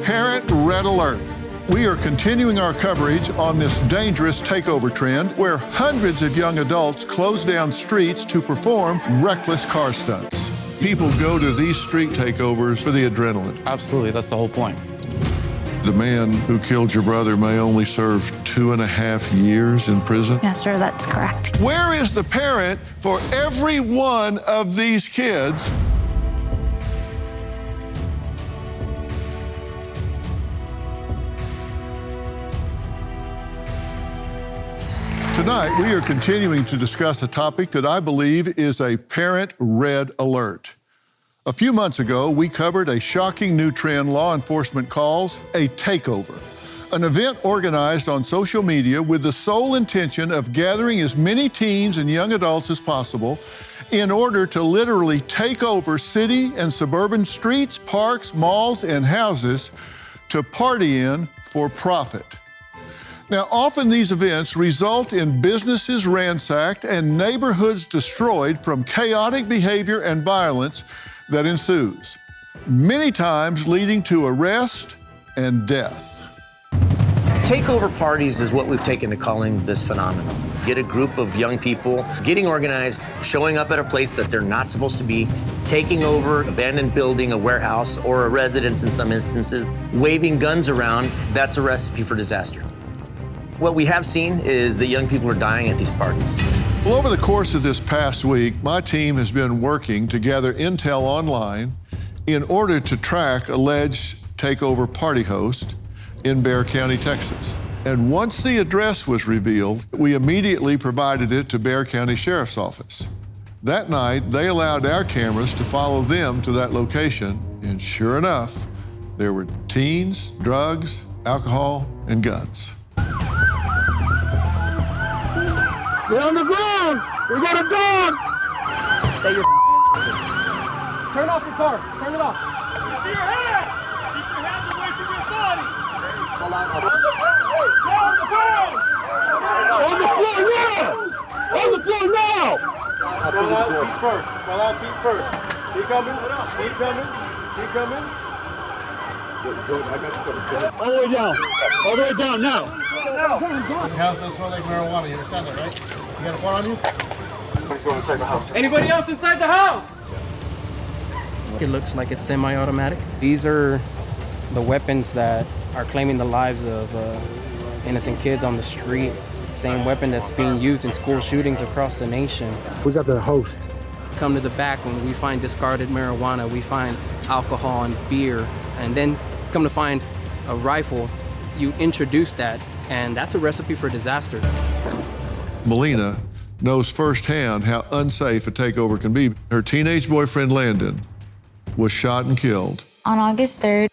Parent Red Alert. We are continuing our coverage on this dangerous takeover trend where hundreds of young adults close down streets to perform reckless car stunts. People go to these street takeovers for the adrenaline. Absolutely, that's the whole point. The man who killed your brother may only serve 2.5 years in prison. Yes, sir, that's correct. Where is the parent for every one of these kids? Tonight, we are continuing to discuss a topic that I believe is a parent red alert. A few months ago, we covered a shocking new trend law enforcement calls a takeover, an event organized on social media with the sole intention of gathering as many teens and young adults as possible in order to literally take over city and suburban streets, parks, malls, and houses to party in for profit. Now, often these events result in businesses ransacked and neighborhoods destroyed from chaotic behavior and violence that ensues, many times leading to arrest and death. Takeover parties is what we've taken to calling this phenomenon. Get a group of young people getting organized, showing up at a place that they're not supposed to be, taking over an abandoned building, a warehouse, or a residence in some instances, waving guns around. That's a recipe for disaster. What we have seen is that young people are dying at these parties. Well, over the course of this past week, my team has been working to gather intel online in order to track alleged takeover party host in Bexar County, Texas. And once the address was revealed, we immediately provided it to Bexar County Sheriff's Office. That night, they allowed our cameras to follow them to that location, and sure enough, there were teens, drugs, alcohol, and guns. Get on the ground! We got a dog! Stay your Turn off your car. Turn it off. It's your hand! Keep your hands away from your body! On the ground! the floor now! On the floor now! Fall out feet first. Fall out feet first. Keep coming. Keep coming. Keep coming. Good. I got you. All the way down. All the way down now. The house doesn't smell like marijuana. You understand that, right? You got a bar on you? Anybody else inside the house? It looks like it's semi-automatic. These are the weapons that are claiming the lives of innocent kids on the street. Same weapon that's being used in school shootings across the nation. We got the host. Come to the back when we find discarded marijuana, we find alcohol and beer, and then come to find a rifle. You introduce that, and that's a recipe for disaster. Melina knows firsthand how unsafe a takeover can be. Her teenage boyfriend, Landon, was shot and killed. On August 3rd,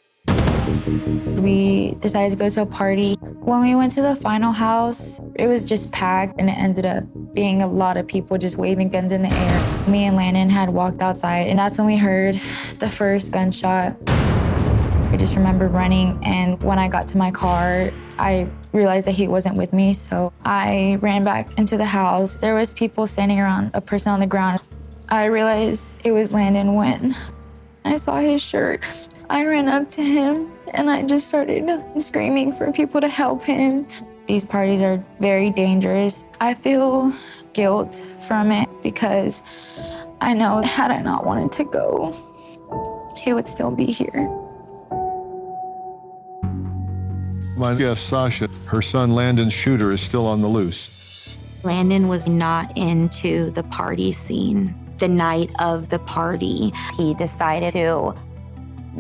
we decided to go to a party. When we went to the final house, it was just packed, and it ended up being a lot of people just waving guns in the air. Me and Landon had walked outside, and that's when we heard the first gunshot. I just remember running, and when I got to my car, I realized that he wasn't with me, so I ran back into the house. There was people standing around a person on the ground. I realized it was Landon when I saw his shirt. I ran up to him, and I just started screaming for people to help him. These parties are very dangerous. I feel guilt from it because I know had I not wanted to go, he would still be here. My guest, Sasha, her son Landon's shooter is still on the loose. Landon was not into the party scene. The night of the party, he decided to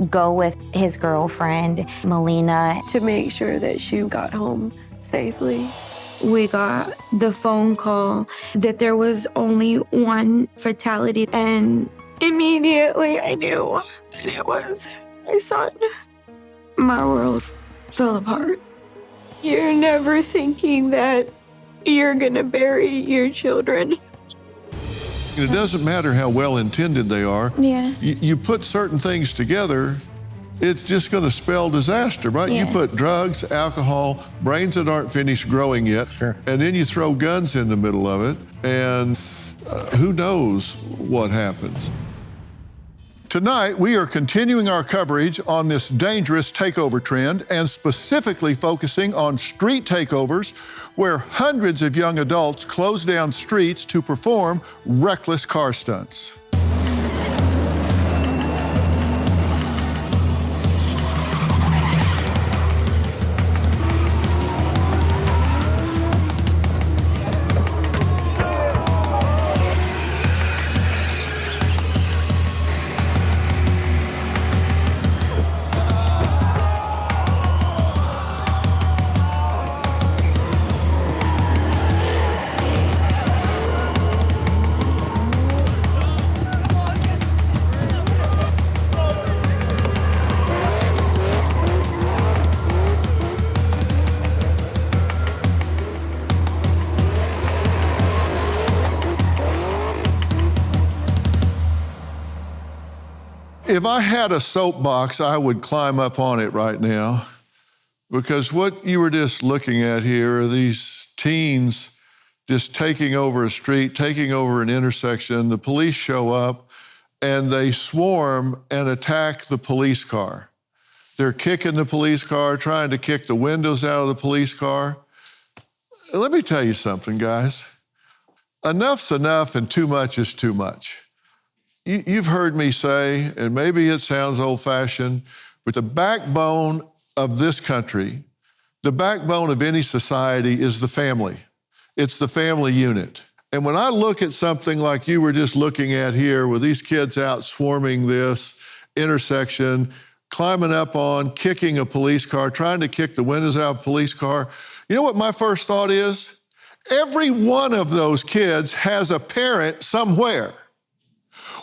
go with his girlfriend, Melina, to make sure that she got home safely. We got the phone call that there was only one fatality, and immediately I knew that it was my son. My world fell apart. You're never thinking that you're gonna bury your children. It doesn't matter how well-intended they are. Yeah. You put certain things together, it's just gonna spell disaster, right? Yes. You put drugs, alcohol, brains that aren't finished growing yet, Sure. and then you throw guns in the middle of it, and who knows what happens. Tonight, we are continuing our coverage on this dangerous takeover trend and specifically focusing on street takeovers, where hundreds of young adults close down streets to perform reckless car stunts. If I had a soapbox, I would climb up on it right now, because what you were just looking at here are these teens just taking over a street, taking over an intersection. The police show up and they swarm and attack the police car. They're kicking the police car, trying to kick the windows out of the police car. Let me tell you something, guys. Enough's enough and too much is too much. You've heard me say, and maybe it sounds old-fashioned, but the backbone of this country, the backbone of any society is the family. It's the family unit. And when I look at something like you were just looking at here, with these kids out swarming this intersection, climbing up on, kicking a police car, trying to kick the windows out of a police car, you know what my first thought is? Every one of those kids has a parent somewhere.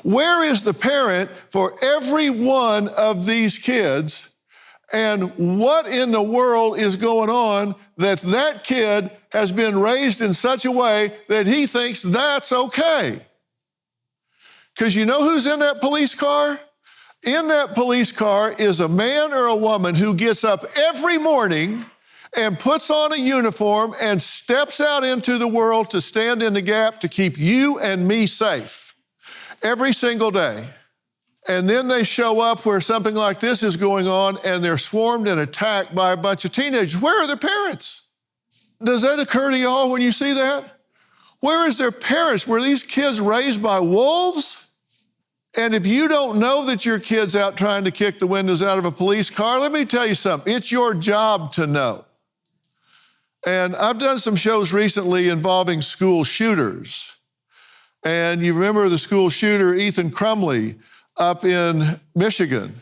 Where is the parent for every one of these kids? And what in the world is going on that that kid has been raised in such a way that he thinks that's okay? Because you know who's in that police car? In that police car is a man or a woman who gets up every morning and puts on a uniform and steps out into the world to stand in the gap to keep you and me safe. Every single day. And then they show up where something like this is going on and they're swarmed and attacked by a bunch of teenagers. Where are their parents? Does that occur to y'all when you see that? Where is their parents? Were these kids raised by wolves? And if you don't know that your kid's out trying to kick the windows out of a police car, let me tell you something. It's your job to know. And I've done some shows recently involving school shooters. And you remember the school shooter, Ethan Crumley, up in Michigan.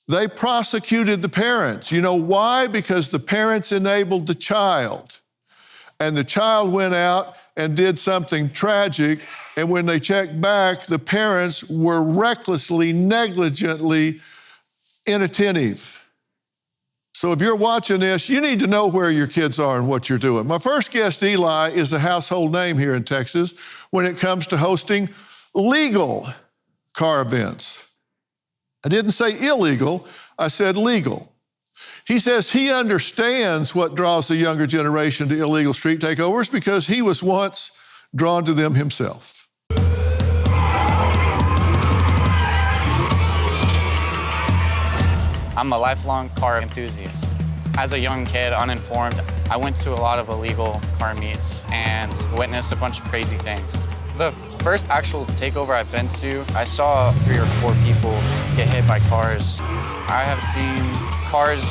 They prosecuted the parents. You know why? Because the parents enabled the child. And the child went out and did something tragic. And when they checked back, the parents were recklessly, negligently inattentive. So if you're watching this, you need to know where your kids are and what you're doing. My first guest, Eli, is a household name here in Texas when it comes to hosting legal car events. I didn't say illegal, I said legal. He says he understands what draws the younger generation to illegal street takeovers because he was once drawn to them himself. I'm a lifelong car enthusiast. As a young kid, uninformed, I went to a lot of illegal car meets and witnessed a bunch of crazy things. The first actual takeover I've been to, I saw 3 or 4 people get hit by cars. I have seen cars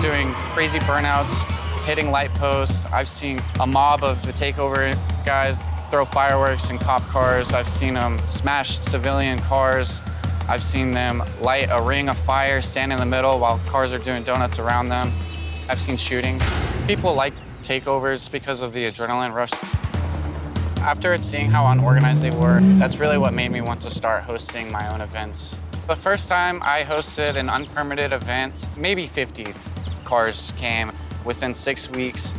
doing crazy burnouts, hitting light posts. I've seen a mob of the takeover guys throw fireworks in cop cars. I've seen them smash civilian cars. I've seen them light a ring of fire, stand in the middle while cars are doing donuts around them. I've seen shootings. People like takeovers because of the adrenaline rush. After seeing how unorganized they were, that's really what made me want to start hosting my own events. The first time I hosted an unpermitted event, maybe 50 cars came. Within 6 weeks,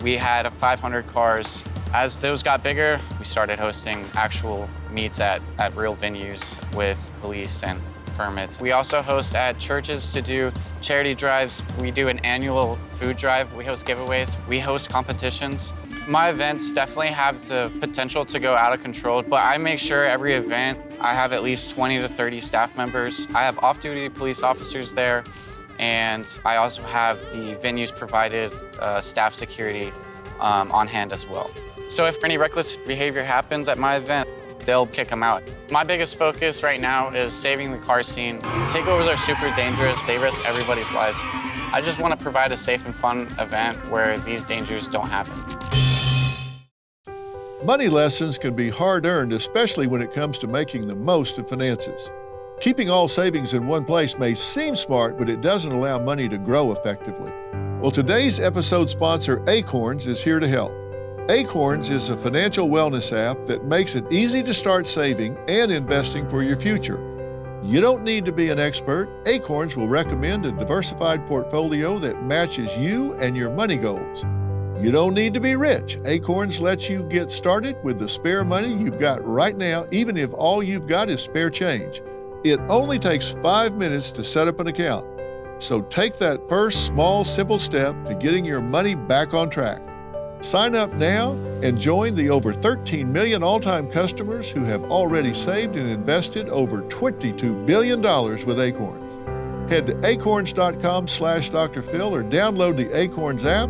we had 500 cars. As those got bigger, we started hosting actual meets at real venues with police and permits. We also host at churches to do charity drives. We do an annual food drive. We host giveaways. We host competitions. My events definitely have the potential to go out of control, but I make sure every event I have at least 20 to 30 staff members. I have off-duty police officers there, and I also have the venue's provided staff security on hand as well. So if any reckless behavior happens at my event, they'll kick them out. My biggest focus right now is saving the car scene. Takeovers are super dangerous. They risk everybody's lives. I just want to provide a safe and fun event where these dangers don't happen. Money lessons can be hard-earned, especially when it comes to making the most of finances. Keeping all savings in one place may seem smart, but it doesn't allow money to grow effectively. Well, today's episode sponsor, Acorns, is here to help. Acorns is a financial wellness app that makes it easy to start saving and investing for your future. You don't need to be an expert. Acorns will recommend a diversified portfolio that matches you and your money goals. You don't need to be rich. Acorns lets you get started with the spare money you've got right now, even if all you've got is spare change. It only takes 5 minutes to set up an account. So take that first small, simple step to getting your money back on track. Sign up now and join the over 13 million all-time customers who have already saved and invested over $22 billion with Acorns. Head to acorns.com/Dr. Phil or download the Acorns app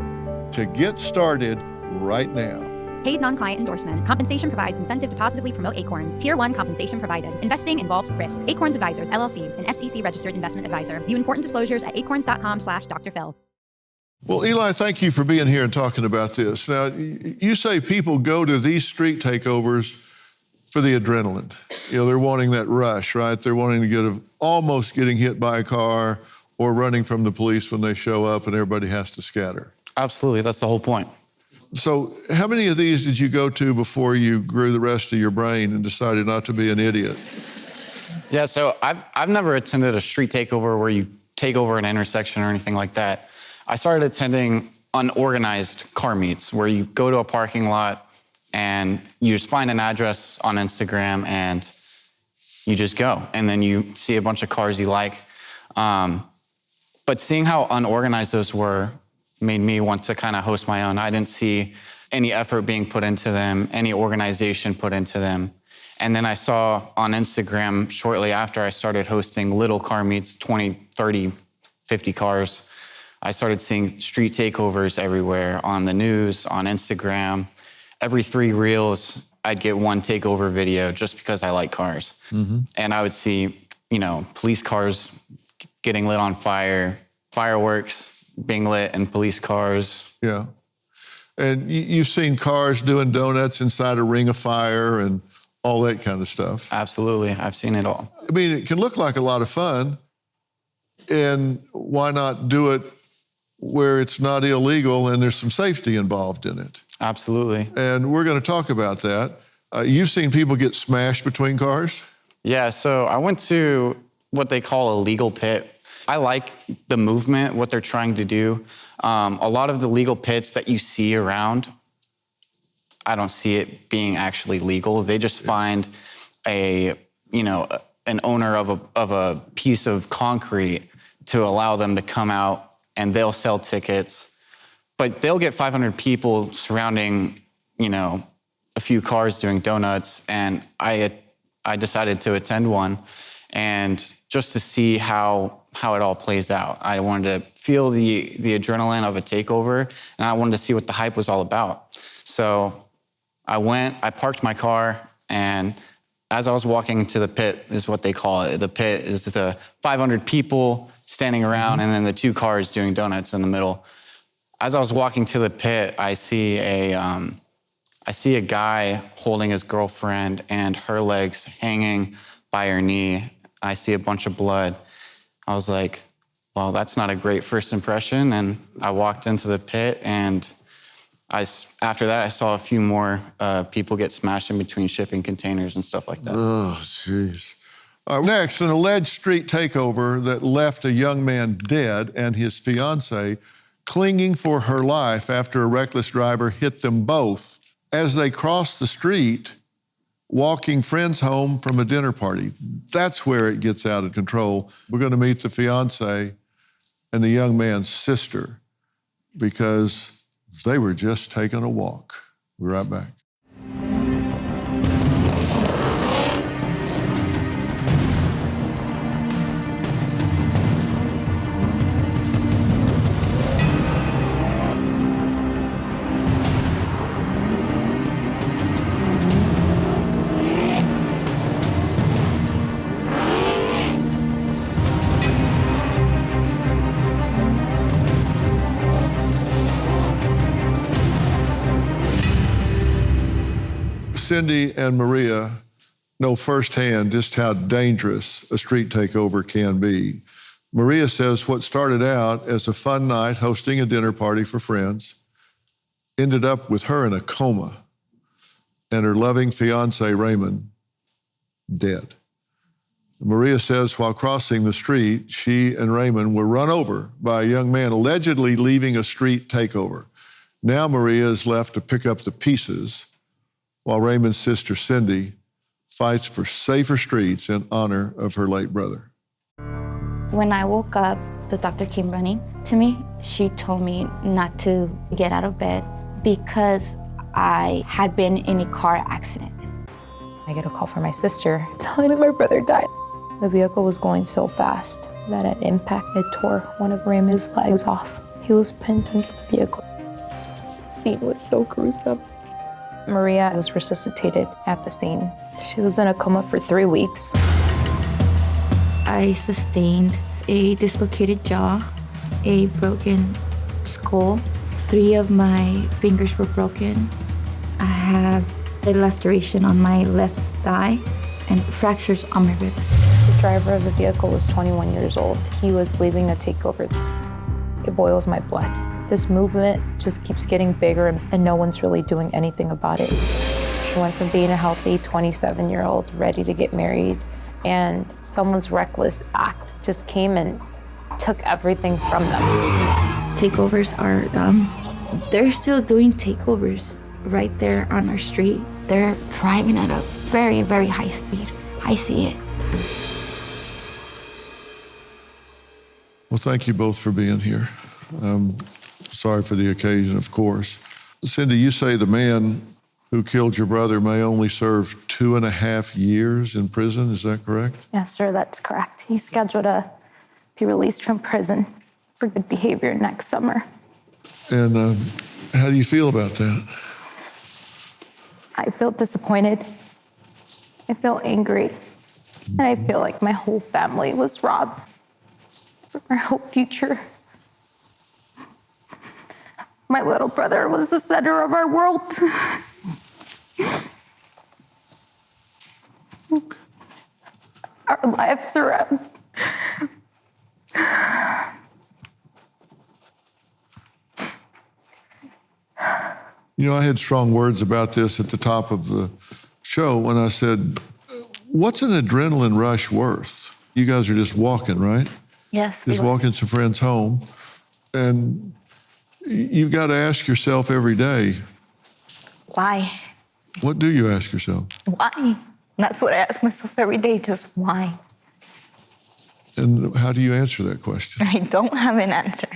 to get started right now. Paid non-client endorsement. Compensation provides incentive to positively promote Acorns. Tier 1 compensation provided. Investing involves risk. Acorns Advisors, LLC, an SEC-registered investment advisor. View important disclosures at acorns.com/Dr. Phil. Well, Eli, thank you for being here and talking about this. Now, you say people go to these street takeovers for the adrenaline. You know, they're wanting that rush, right? They're wanting to get almost getting hit by a car or running from the police when they show up and everybody has to scatter. Absolutely, that's the whole point. So how many of these did you go to before you grew the rest of your brain and decided not to be an idiot? Yeah, so I've never attended a street takeover where you take over an intersection or anything like that. I started attending unorganized car meets where you go to a parking lot and you just find an address on Instagram and you just go. And then you see a bunch of cars you like. But seeing how unorganized those were made me want to kind of host my own. I didn't see any effort being put into them, any organization put into them. And then I saw on Instagram shortly after I started hosting little car meets, 20, 30, 50 cars. I started seeing street takeovers everywhere on the news, on Instagram. Every 3 reels, I'd get one takeover video just because I like cars. Mm-hmm. And I would see, you know, police cars getting lit on fire, fireworks being lit in police cars. Yeah. And you've seen cars doing donuts inside a ring of fire and all that kind of stuff. Absolutely. I've seen it all. I mean, it can look like a lot of fun. And why not do it where it's not illegal and there's some safety involved in it? Absolutely. And we're going to talk about that. You've seen people get smashed between cars? Yeah, so I went to what they call a legal pit. I like the movement, what they're trying to do. A lot of the legal pits that you see around, I don't see it being actually legal. They just find an owner of a piece of concrete to allow them to come out and they'll sell tickets. But they'll get 500 people surrounding, a few cars doing donuts. And I decided to attend one and just to see how it all plays out. I wanted to feel the adrenaline of a takeover, and I wanted to see what the hype was all about. So I went, I parked my car, and as I was walking into the pit, is what they call it. The pit is the 500 people standing around, and then the 2 cars doing donuts in the middle. As I was walking to the pit, I see a guy holding his girlfriend and her legs hanging by her knee. I see a bunch of blood. I was like, well, that's not a great first impression. And I walked into the pit, and after that, I saw a few more people get smashed in between shipping containers and stuff like that. Oh, jeez. Next, an alleged street takeover that left a young man dead and his fiancée clinging for her life after a reckless driver hit them both as they crossed the street walking friends home from a dinner party. That's where it gets out of control. We're going to meet the fiancé and the young man's sister because they were just taking a walk. We'll be right back. Cindy and Maria know firsthand just how dangerous a street takeover can be. Maria says what started out as a fun night hosting a dinner party for friends ended up with her in a coma and her loving fiance, Raymond, dead. Maria says while crossing the street, she and Raymond were run over by a young man allegedly leaving a street takeover. Now Maria is left to pick up the pieces while Raymond's sister, Cindy, fights for safer streets in honor of her late brother. When I woke up, the doctor came running to me. She told me not to get out of bed because I had been in a car accident. I get a call from my sister telling me my brother died. The vehicle was going so fast that at impact, it tore one of Raymond's legs off. He was pinned under the vehicle. The scene was so gruesome. Maria was resuscitated at the scene. She was in a coma for 3 weeks. I sustained a dislocated jaw, a broken skull. 3 of my fingers were broken. I have a laceration on my left thigh and fractures on my ribs. The driver of the vehicle was 21 years old. He was leaving a takeover. It boils my blood. This movement just keeps getting bigger and no one's really doing anything about it. She went from being a healthy 27-year-old ready to get married, and someone's reckless act just came and took everything from them. Takeovers are dumb. They're still doing takeovers right there on our street. They're driving at a very, very high speed. I see it. Well, thank you both for being here. Sorry for the occasion, of course. Cindy, you say the man who killed your brother may only serve 2.5 years in prison, is that correct? Yes, sir, that's correct. He's scheduled to be released from prison for good behavior next summer. And how do you feel about that? I feel disappointed. I feel angry. And I feel like my whole family was robbed of our whole future. My little brother was the center of our world. Our lives are You know, I had strong words about this at the top of the show when I said, what's an adrenaline rush worth? You guys are just walking, right? Yes. Just walking some friends home. And you've got to ask yourself every day, Why? what do you ask yourself? Why? That's what I ask myself every day, just why? And how do you answer that question? I don't have an answer.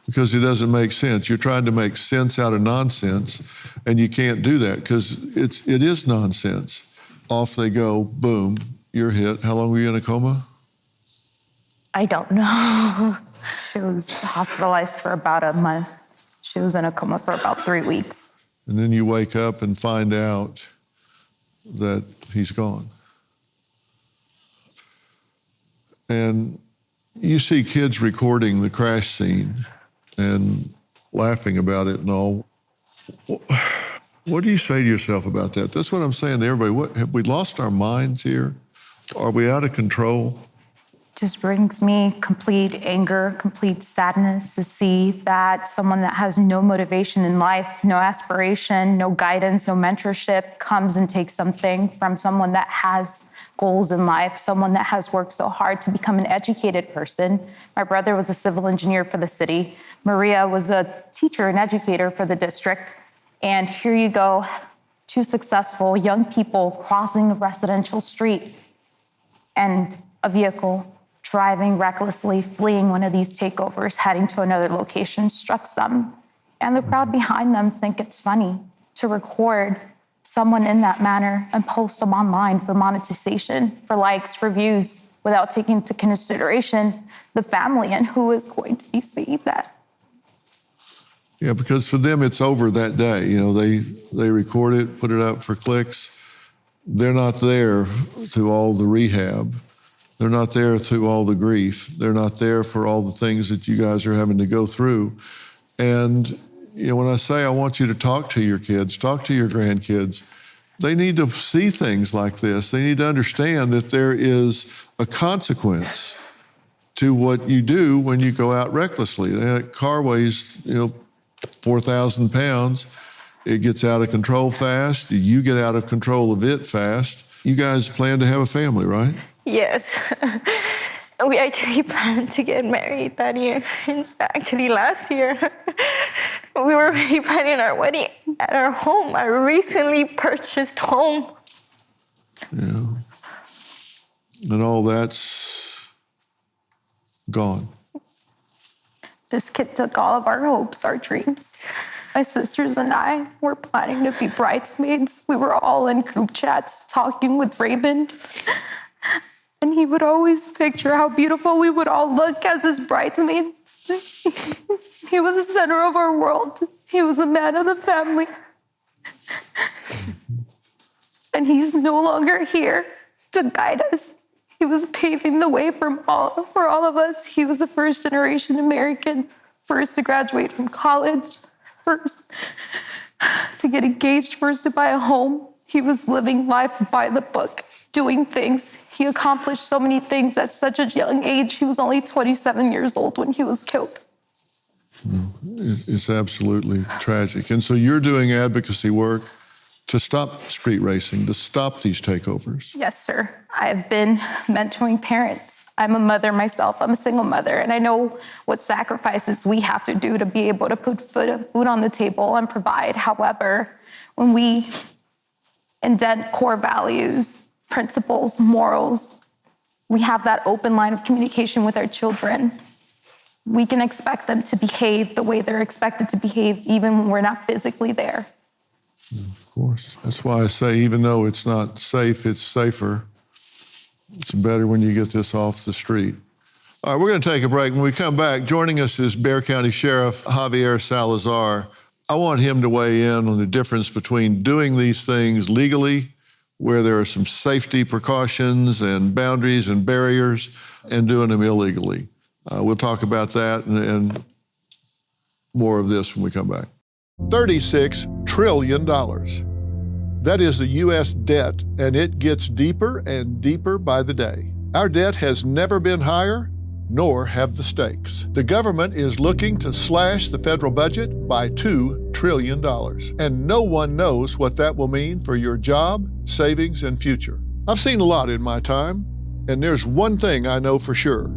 Because it doesn't make sense. You're trying to make sense out of nonsense, and you can't do that because it is nonsense. Off they go, boom, you're hit. How long were you in a coma? I don't know. She was hospitalized for about a month. She was in a coma for about 3 weeks. And then you wake up and find out that he's gone. And you see kids recording the crash scene and laughing about it and all. What do you say to yourself about that? That's what I'm saying to everybody. Have we lost our minds here? Are we out of control? Just brings me complete anger, complete sadness to see that someone that has no motivation in life, no aspiration, no guidance, no mentorship comes and takes something from someone that has goals in life, someone that has worked so hard to become an educated person. My brother was a civil engineer for the city. Maria was a teacher and educator for the district. And here you go, 2 successful young people crossing a residential street and a vehicle driving recklessly, fleeing one of these takeovers, heading to another location, strikes them. And the crowd behind them think it's funny to record someone in that manner and post them online for monetization, for likes, for views, without taking into consideration the family and who is going to be seeing that. Yeah, because for them, it's over that day. You know, they record it, put it up for clicks. They're not there through all the rehab. They're not there through all the grief. They're not there for all the things that you guys are having to go through. And when I say I want you to talk to your kids, talk to your grandkids, they need to see things like this. They need to understand that there is a consequence to what you do when you go out recklessly. That car weighs, 4,000 pounds. It gets out of control fast. You get out of control of it fast. You guys plan to have a family, right? Yes. We actually planned to get married that year. And actually, last year, we were already planning our wedding at our home, our recently purchased home. Yeah. And all that's gone. This kid took all of our hopes, our dreams. My sisters and I were planning to be bridesmaids. We were all in group chats talking with Raymond. And he would always picture how beautiful we would all look as his bridesmaids. He was the center of our world. He was a man of the family. And he's no longer here to guide us. He was paving the way for all of us. He was a first-generation American, first to graduate from college, first to get engaged, first to buy a home. He was living life by the book, doing things. He accomplished so many things at such a young age. He was only 27 years old when he was killed. It's absolutely tragic. And so you're doing advocacy work to stop street racing, to stop these takeovers. Yes, sir. I've been mentoring parents. I'm a mother myself. I'm a single mother, and I know what sacrifices we have to do to be able to put food on the table and provide. However, when we indent core values, principles, morals, we have that open line of communication with our children. We can expect them to behave the way they're expected to behave, even when we're not physically there. Of course. That's why I say, even though it's not safe, it's safer. It's better when you get this off the street. All right, we're going to take a break. When we come back, joining us is Bexar County Sheriff Javier Salazar. I want him to weigh in on the difference between doing these things legally, where there are some safety precautions and boundaries and barriers, and doing them illegally. We'll talk about that and more of this when we come back. $36 trillion. That is the U.S. debt, and it gets deeper and deeper by the day. Our debt has never been higher, nor have the stakes. The government is looking to slash the federal budget by $2 trillion, and no one knows what that will mean for your job, savings, and future. I've seen a lot in my time, and there's one thing I know for sure.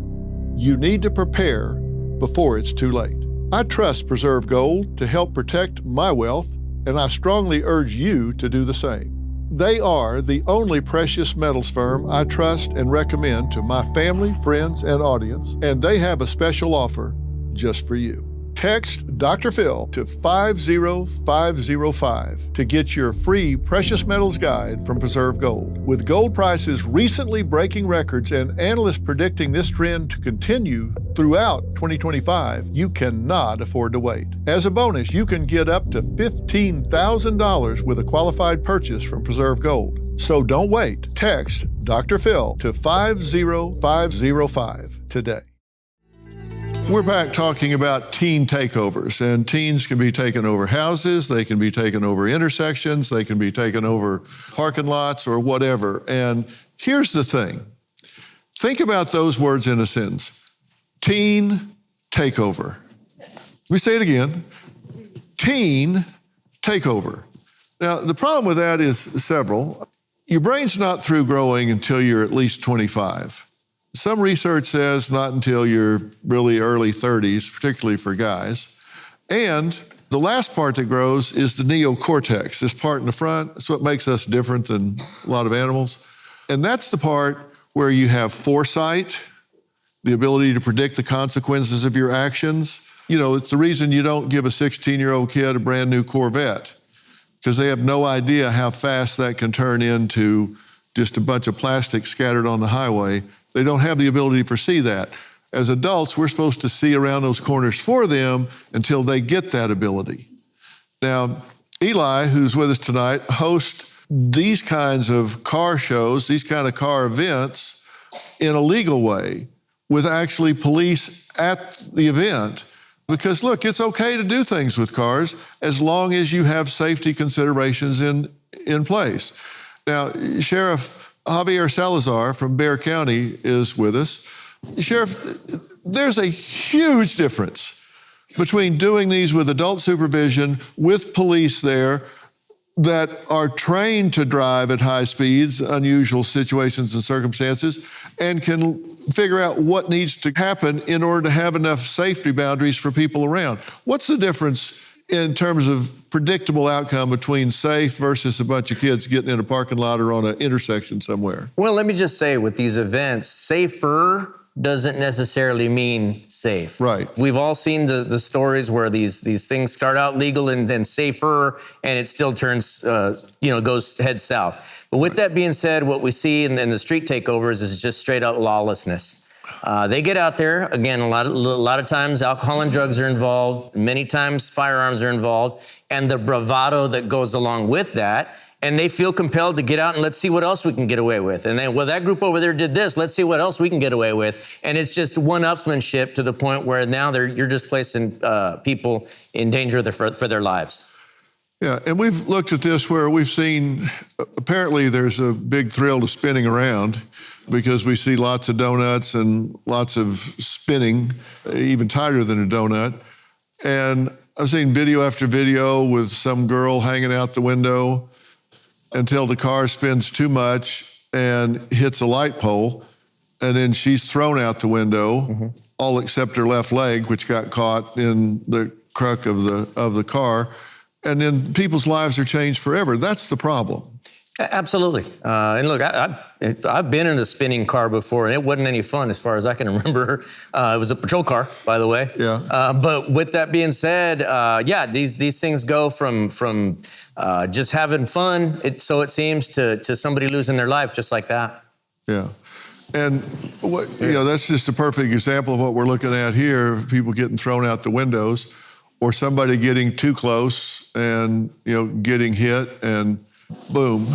You need to prepare before it's too late. I trust Preserve Gold to help protect my wealth, and I strongly urge you to do the same. They are the only precious metals firm I trust and recommend to my family, friends, and audience, and they have a special offer just for you. Text Dr. Phil to 50505 to get your free precious metals guide from Preserve Gold. With gold prices recently breaking records and analysts predicting this trend to continue throughout 2025, you cannot afford to wait. As a bonus, you can get up to $15,000 with a qualified purchase from Preserve Gold. So don't wait. Text Dr. Phil to 50505 today. We're back talking about teen takeovers, and teens can be taking over houses, they can be taking over intersections, they can be taking over parking lots or whatever. And here's the thing. Think about those words in a sentence. Teen takeover. Let me say it again. Teen takeover. Now, the problem with that is several. Your brain's not through growing until you're at least 25. Some research says not until you're really early 30s, particularly for guys. And the last part that grows is the neocortex, this part in the front. It's what makes us different than a lot of animals. And that's the part where you have foresight, the ability to predict the consequences of your actions. You know, it's the reason you don't give a 16-year-old kid a brand new Corvette, because they have no idea how fast that can turn into just a bunch of plastic scattered on the highway. They don't have the ability to foresee that. As adults, we're supposed to see around those corners for them until they get that ability. Now, Eli, who's with us tonight, hosts these kinds of car shows, these kind of car events in a legal way with actually police at the event. Because look, it's okay to do things with cars as long as you have safety considerations in place. Now, Sheriff Javier Salazar from Bexar County is with us. Sheriff, there's a huge difference between doing these with adult supervision, with police there that are trained to drive at high speeds, unusual situations and circumstances, and can figure out what needs to happen in order to have enough safety boundaries for people around. What's the difference in terms of predictable outcome between safe versus a bunch of kids getting in a parking lot or on an intersection somewhere? Well, let me just say with these events, safer doesn't necessarily mean safe. Right. We've all seen the stories where these things start out legal and then safer, and it still turns, goes heads south. But with that being said, what we see in the street takeovers is just straight up lawlessness. They get out there, again, a lot of times alcohol and drugs are involved, many times firearms are involved, and the bravado that goes along with that. And they feel compelled to get out and let's see what else we can get away with. And then, well, that group over there did this. Let's see what else we can get away with. And it's just one-upsmanship to the point where now you're just placing people in danger for their lives. Yeah, and we've looked at this where we've seen, apparently there's a big thrill to spinning around because we see lots of donuts and lots of spinning, even tighter than a donut. And I've seen video after video with some girl hanging out the window until the car spins too much and hits a light pole, and then she's thrown out the window, all except her left leg, which got caught in the cruck of the car, and then people's lives are changed forever. That's the problem. Absolutely. And look, I've been in a spinning car before, and it wasn't any fun as far as I can remember. It was a patrol car, by the way. Yeah. But with that being said, these things go from just having fun, so it seems, to somebody losing their life just like that. Yeah. And that's just a perfect example of what we're looking at here, people getting thrown out the windows or somebody getting too close and, getting hit and boom.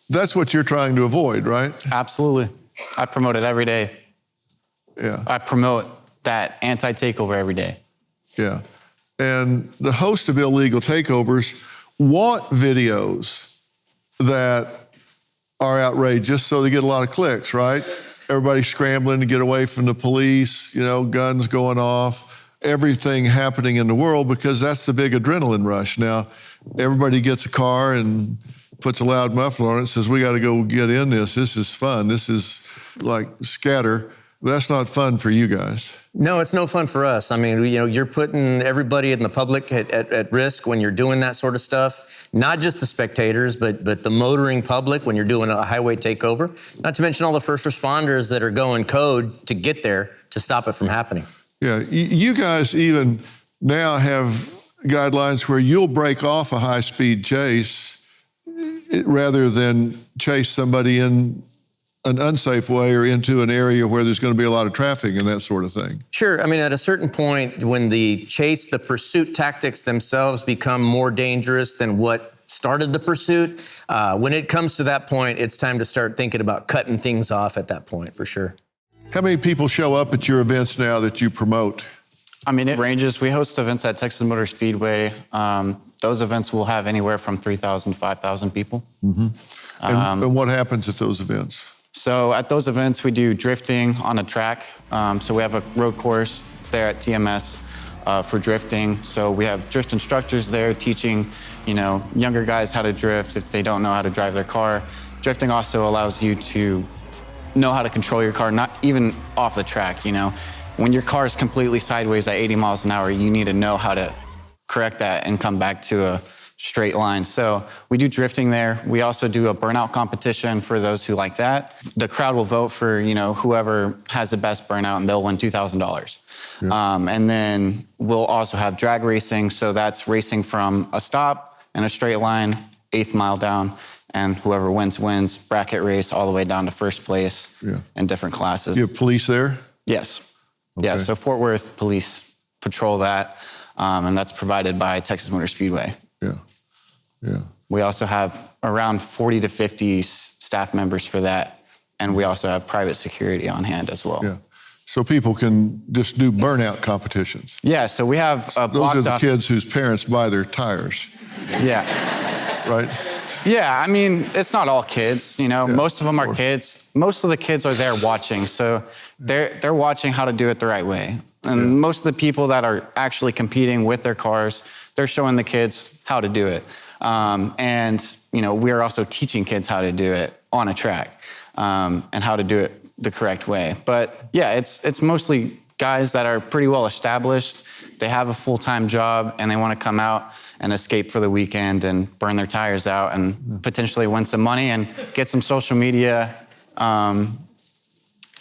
That's what you're trying to avoid, right? Absolutely. I promote it every day. Yeah. I promote that anti-takeover every day. Yeah. And the host of illegal takeovers want videos that are outrageous so they get a lot of clicks, right? Everybody scrambling to get away from the police, guns going off, everything happening in the world because that's the big adrenaline rush. Now, everybody gets a car and puts a loud muffler on it, says, we got to go get in this. This is fun. This is like scatter. But that's not fun for you guys. No, it's no fun for us. I mean, you're putting everybody in the public at risk when you're doing that sort of stuff. Not just the spectators, but the motoring public when you're doing a highway takeover. Not to mention all the first responders that are going code to get there to stop it from happening. Yeah, you guys even now have guidelines where you'll break off a high-speed chase rather than chase somebody in an unsafe way or into an area where there's going to be a lot of traffic and that sort of thing. Sure. I mean, at a certain point, when the pursuit tactics themselves become more dangerous than what started the pursuit, when it comes to that point, it's time to start thinking about cutting things off at that point, for sure. How many people show up at your events now that you promote? I mean, it ranges. We host events at Texas Motor Speedway. Those events will have anywhere from 3,000 to 5,000 people. Mm-hmm. And what happens at those events? So at those events, we do drifting on a track. So we have a road course there at TMS for drifting. So we have drift instructors there teaching, younger guys how to drift if they don't know how to drive their car. Drifting also allows you to know how to control your car, not even off the track, When your car is completely sideways at 80 miles an hour, you need to know how to correct that and come back to a straight line. So we do drifting there. We also do a burnout competition for those who like that. The crowd will vote for, whoever has the best burnout, and they'll win $2,000. Yeah. And then we'll also have drag racing. So that's racing from a stop in a straight line, 8th mile down, and whoever wins, wins. Bracket race all the way down to first place in different classes. You have police there? Yes. Okay. Yeah, so Fort Worth police patrol that, and that's provided by Texas Motor Speedway. Yeah. We also have around 40 to 50 staff members for that, and we also have private security on hand as well. Yeah. So people can just do burnout competitions. Yeah, so we have Those blocked are the off. kids whose parents buy their tires, Yeah. right? Yeah, I mean, it's not all kids, you know. Yeah, most of them are course. kids. Most of the kids are there watching, so they're watching how to do it the right way. And most of the people that are actually competing with their cars, they're showing the kids how to do it. And, you know, we're also teaching kids how to do it on a track and how to do it the correct way. But yeah, it's mostly guys that are pretty well established. They have a full-time job and they want to come out and escape for the weekend and burn their tires out and potentially win some money and get some social media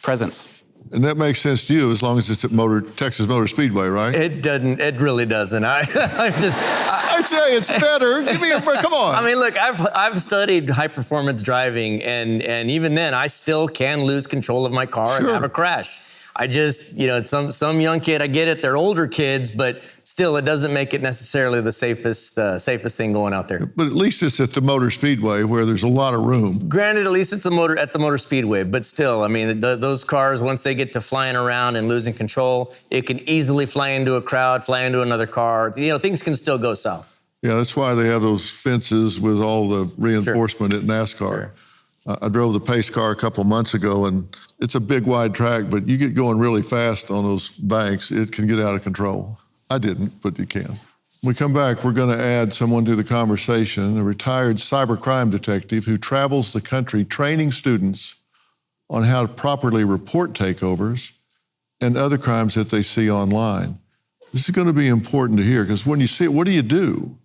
presence. And that makes sense to you as long as it's at Texas Motor Speedway, right? It doesn't. It really doesn't. I'd say it's better. Give me a break. Come on. I mean, look, I've studied high performance driving, and even then, I still can lose control of my car and have a crash. I just, you know, some young kid, I get it, they're older kids, but still, it doesn't make it necessarily the safest thing going out there. But at least it's at the Motor Speedway where there's a lot of room. Granted, at least it's at the Motor Speedway, but still, I mean, those cars, once they get to flying around and losing control, it can easily fly into a crowd, fly into another car. You know, things can still go south. Yeah, that's why they have those fences with all the reinforcement at NASCAR. Sure. I drove the pace car a couple of months ago, and it's a big, wide track, but you get going really fast on those banks, it can get out of control. I didn't, but you can. When we come back, we're going to add someone to the conversation, a retired cybercrime detective who travels the country training students on how to properly report takeovers and other crimes that they see online. This is going to be important to hear, because when you see it, what do you do?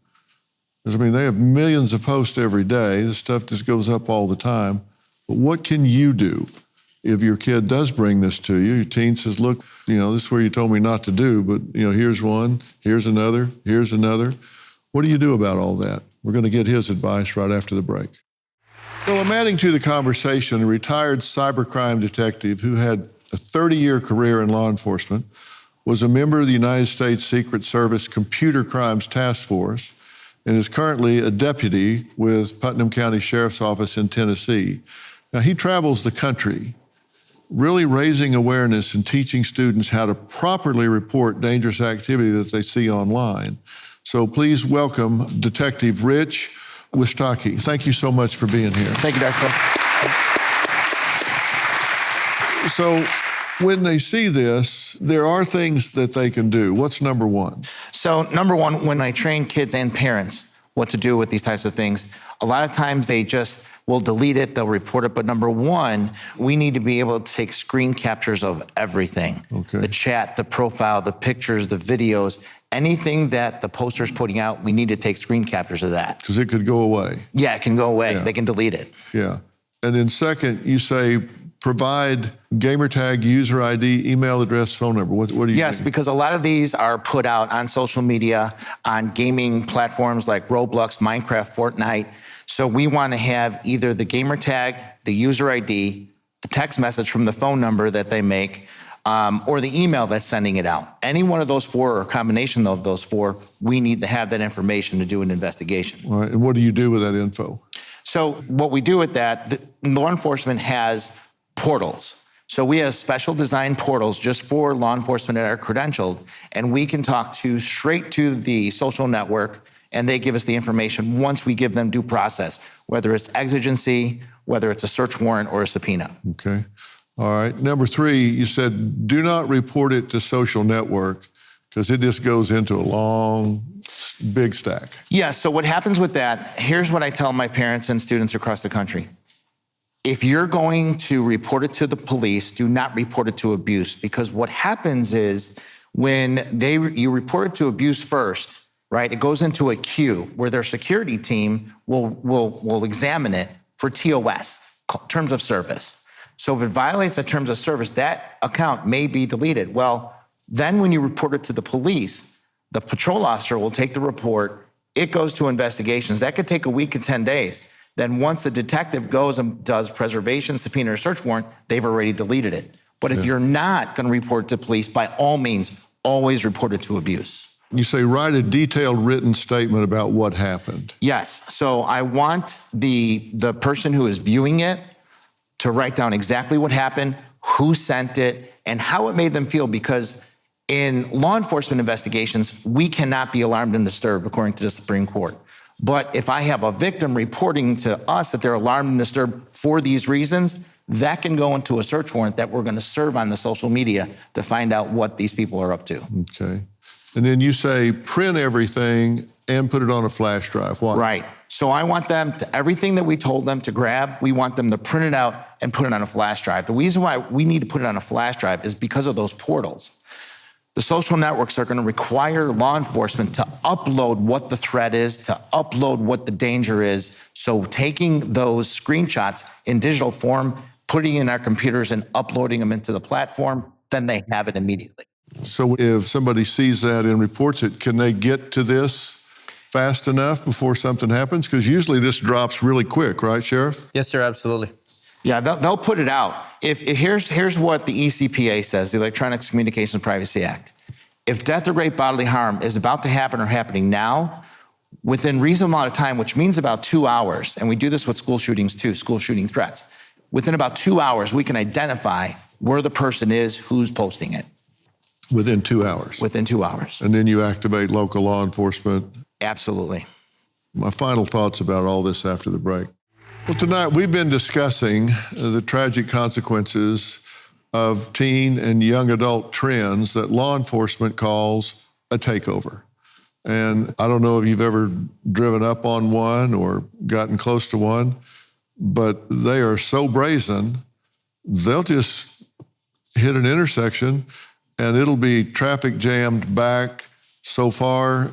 Because, I mean, they have millions of posts every day. This stuff just goes up all the time. But what can you do if your kid does bring this to you? Your teen says, look, you know, this is where you told me not to do, but, you know, here's one, here's another, here's another. What do you do about all that? We're going to get his advice right after the break. So I'm adding to the conversation a retired cybercrime detective who had a 30-year career in law enforcement, was a member of the United States Secret Service Computer Crimes Task Force, and is currently a deputy with Putnam County Sheriff's Office in Tennessee. Now, he travels the country, really raising awareness and teaching students how to properly report dangerous activity that they see online. So please welcome Detective Rich Wistocki. Thank you so much for being here. Thank you, Dr. So when they see this, there are things that they can do. What's number one? So number one, when I train kids and parents what to do with these types of things, a lot of times they just will delete it, they'll report it. But number one, we need to be able to take screen captures of everything. Okay. The chat, the profile, the pictures, the videos, anything that the poster's putting out, we need to take screen captures of that. Because it could go away. Yeah, it can go away. Yeah. They can delete it. Yeah. And then second, you say provide gamer tag, user ID, email address, phone number. What do you Yes, mean? because a lot of these are put out on social media, on gaming platforms like Roblox, Minecraft, Fortnite. So we want to have either the gamer tag, the user ID, the text message from the phone number that they make, or the email that's sending it out. Any one of those four or a combination of those four, we need to have that information to do an investigation. All right. And what do you do with that info? So what we do with that, law enforcement has portals. So we have special design portals just for law enforcement that are credentialed, and we can talk straight to the social network, and they give us the information once we give them due process, whether it's exigency, whether it's a search warrant or a subpoena. Okay. All right. Number three, you said do not report it to social network because it just goes into a long, big stack. Yeah, so what happens with that, here's what I tell my parents and students across the country. If you're going to report it to the police, do not report it to abuse, because what happens is when you report it to abuse first, right, it goes into a queue where their security team will examine it for TOS, terms of service. So if it violates the terms of service, that account may be deleted. Well, then when you report it to the police, the patrol officer will take the report, it goes to investigations. That could take a week to 10 days. Then once the detective goes and does preservation, subpoena, or search warrant, they've already deleted it. But if you're not going to report to police, by all means, always report it to abuse. You say write a detailed written statement about what happened. Yes. So I want the person who is viewing it to write down exactly what happened, who sent it, and how it made them feel, because in law enforcement investigations, we cannot be alarmed and disturbed according to the Supreme Court. But if I have a victim reporting to us that they're alarmed and disturbed for these reasons, that can go into a search warrant that we're going to serve on the social media to find out what these people are up to. Okay. And then you say print everything and put it on a flash drive. Why? Right. So I want them to, everything that we told them to grab, we want them to print it out and put it on a flash drive. The reason why we need to put it on a flash drive is because of those portals. The social networks are going to require law enforcement to upload what the threat is, to upload what the danger is. So taking those screenshots in digital form, putting in our computers and uploading them into the platform, then they have it immediately. So if somebody sees that and reports it, can they get to this fast enough before something happens? Because usually this drops really quick, right, Sheriff? Yes, sir, absolutely. Yeah, they'll put it out. Here's what the ECPA says, the Electronic Communications Privacy Act. If death or great bodily harm is about to happen or happening now, within reasonable amount of time, which means about 2 hours, and we do this with school shootings too, school shooting threats, within about 2 hours, we can identify where the person is, who's posting it. Within 2 hours? Within 2 hours. And then you activate local law enforcement? Absolutely. My final thoughts about all this after the break. Well, tonight we've been discussing the tragic consequences of teen and young adult trends that law enforcement calls a takeover. And I don't know if you've ever driven up on one or gotten close to one, but they are so brazen, they'll just hit an intersection and it'll be traffic jammed back so far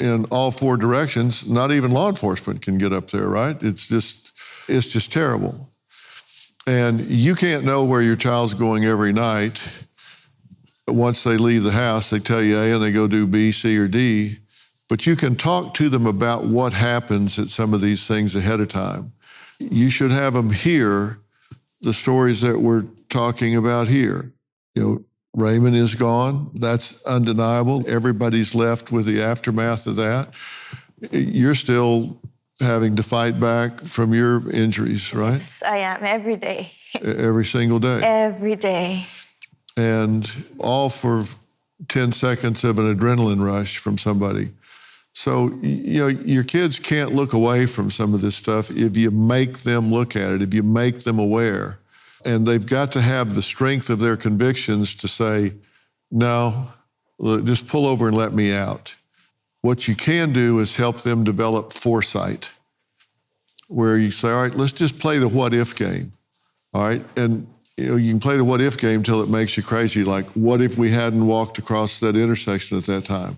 in all four directions, not even law enforcement can get up there, right? It's just terrible. And you can't know where your child's going every night. Once they leave the house, they tell you A and they go do B, C, or D, but you can talk to them about what happens at some of these things ahead of time. You should have them hear the stories that we're talking about here. You know, Raymond is gone. That's undeniable. Everybody's left with the aftermath of that. You're still having to fight back from your injuries, right? Yes, I am every day. Every single day. Every day. And all for 10 seconds of an adrenaline rush from somebody. So, you know, your kids can't look away from some of this stuff if you make them look at it, if you make them aware. And they've got to have the strength of their convictions to say, no, look, just pull over and let me out. What you can do is help them develop foresight, where you say, all right, let's just play the what if game, all right? And you know, you can play the what if game till it makes you crazy, like what if we hadn't walked across that intersection at that time?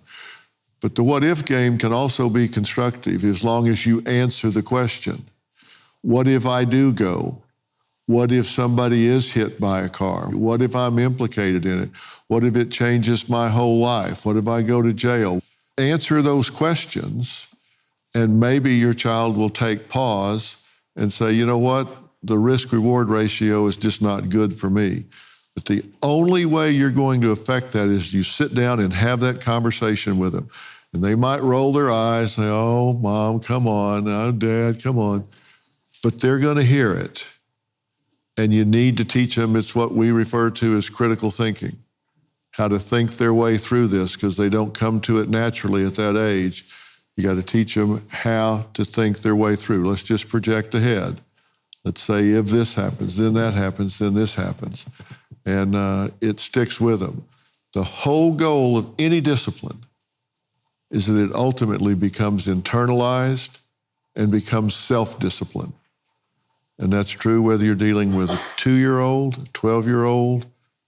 But the what if game can also be constructive as long as you answer the question. What if I do go? What if somebody is hit by a car? What if I'm implicated in it? What if it changes my whole life? What if I go to jail? Answer those questions, and maybe your child will take pause and say, you know what? The risk-reward ratio is just not good for me. But the only way you're going to affect that is you sit down and have that conversation with them. And they might roll their eyes, say, oh, Mom, come on. Oh, Dad, come on. But they're going to hear it. And you need to teach them, it's what we refer to as critical thinking, how to think their way through this, because they don't come to it naturally at that age. You got to teach them how to think their way through. Let's just project ahead. Let's say if this happens, then that happens, then this happens. And it sticks with them. The whole goal of any discipline is that it ultimately becomes internalized and becomes self-discipline. And that's true whether you're dealing with a 2-year-old, 12-year-old,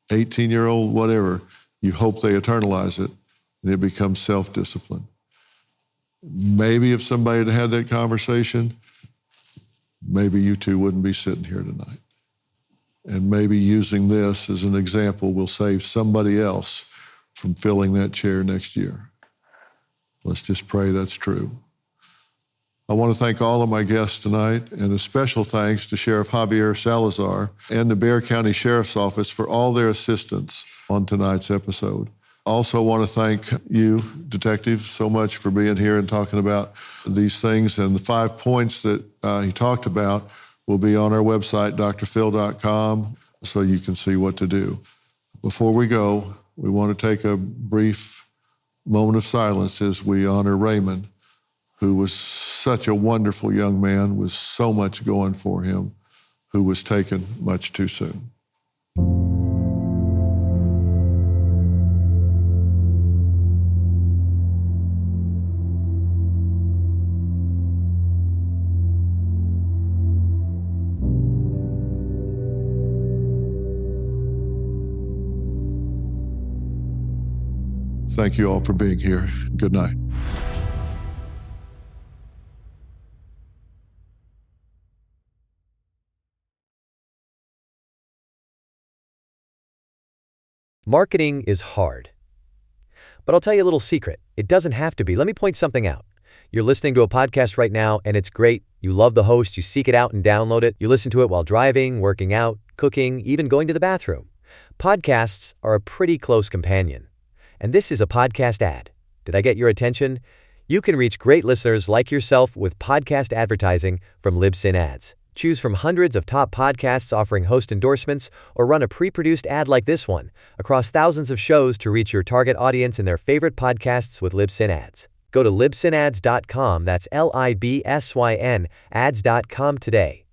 18-year-old, whatever. You hope they internalize it and it becomes self-discipline. Maybe if somebody had had that conversation, maybe you two wouldn't be sitting here tonight. And maybe using this as an example will save somebody else from filling that chair next year. Let's just pray that's true. I want to thank all of my guests tonight, and a special thanks to Sheriff Javier Salazar and the Bexar County Sheriff's Office for all their assistance on tonight's episode. Also want to thank you, Detective, so much for being here and talking about these things. And the 5 points that he talked about will be on our website, drphil.com. so you can see what to do. Before we go, we want to take a brief moment of silence as we honor Raymond, who was such a wonderful young man with so much going for him, who was taken much too soon. Thank you all for being here. Good night. Marketing is hard. But I'll tell you a little secret. It doesn't have to be. Let me point something out. You're listening to a podcast right now, and it's great. You love the host. You seek it out and download it. You listen to it while driving, working out, cooking, even going to the bathroom. Podcasts are a pretty close companion. And this is a podcast ad. Did I get your attention? You can reach great listeners like yourself with podcast advertising from Libsyn Ads. Choose from hundreds of top podcasts offering host endorsements, or run a pre-produced ad like this one across thousands of shows to reach your target audience in their favorite podcasts with Libsyn Ads. Go to libsynads.com, that's Libsyn, ads.com today.